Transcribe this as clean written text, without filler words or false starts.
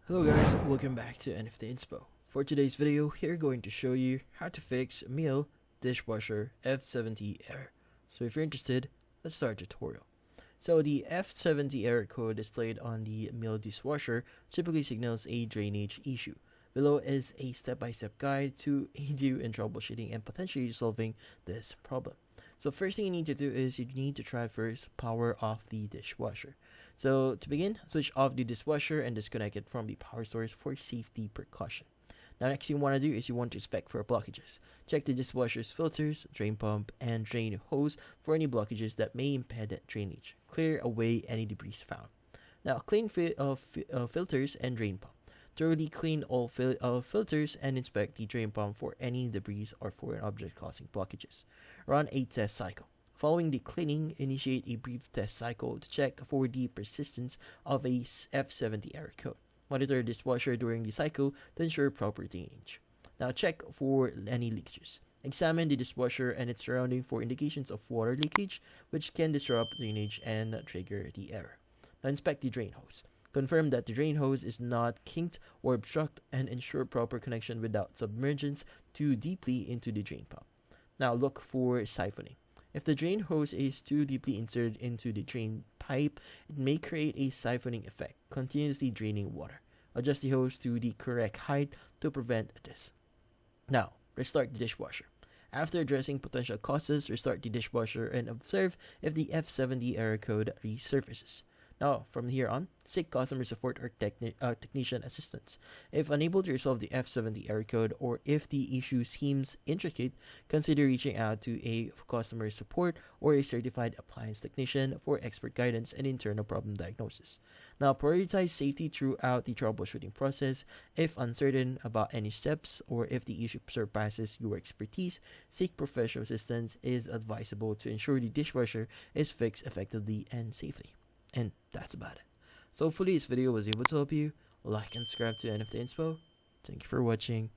Hello guys, welcome back to NFT Inspo. For today's video, we're going to show you how to fix Miele Dishwasher F70 error. So if you're interested, let's start the tutorial. So the F70 error code displayed on the Miele Dishwasher typically signals a drainage issue. Below is a step-by-step guide to aid you in troubleshooting and potentially solving this problem. So first thing you need to do is you need to try first power off the dishwasher. So to begin, switch off the dishwasher and disconnect it from the power source for safety precaution. Now next thing you want to do is you want to inspect for blockages. Check the dishwasher's filters, drain pump, and drain hose for any blockages that may impede drainage. Clear away any debris found. Now clean filters and drain pump. Thoroughly clean all filters and inspect the drain pump for any debris or foreign object causing blockages. Run a test cycle. Following the cleaning, initiate a brief test cycle to check for the persistence of a F70 error code. Monitor the dishwasher during the cycle to ensure proper drainage. Now check for any leakages. Examine the dishwasher and its surrounding for indications of water leakage, which can disrupt drainage and trigger the error. Now inspect the drain hose. Confirm that the drain hose is not kinked or obstructed and ensure proper connection without submergence too deeply into the drain pump. Now look for siphoning. If the drain hose is too deeply inserted into the drain pipe, it may create a siphoning effect, continuously draining water. Adjust the hose to the correct height to prevent this. Now, restart the dishwasher. After addressing potential causes, restart the dishwasher and observe if the F70 error code resurfaces. Now, from here on, seek customer support or technician assistance. If unable to resolve the F70 error code or if the issue seems intricate, consider reaching out to a customer support or a certified appliance technician for expert guidance and internal problem diagnosis. Now, prioritize safety throughout the troubleshooting process. If uncertain about any steps or if the issue surpasses your expertise, seek professional assistance is advisable to ensure the dishwasher is fixed effectively and safely. And that's about it. So hopefully this video was able to help you. Like and subscribe to NFT Inspo. Thank you for watching.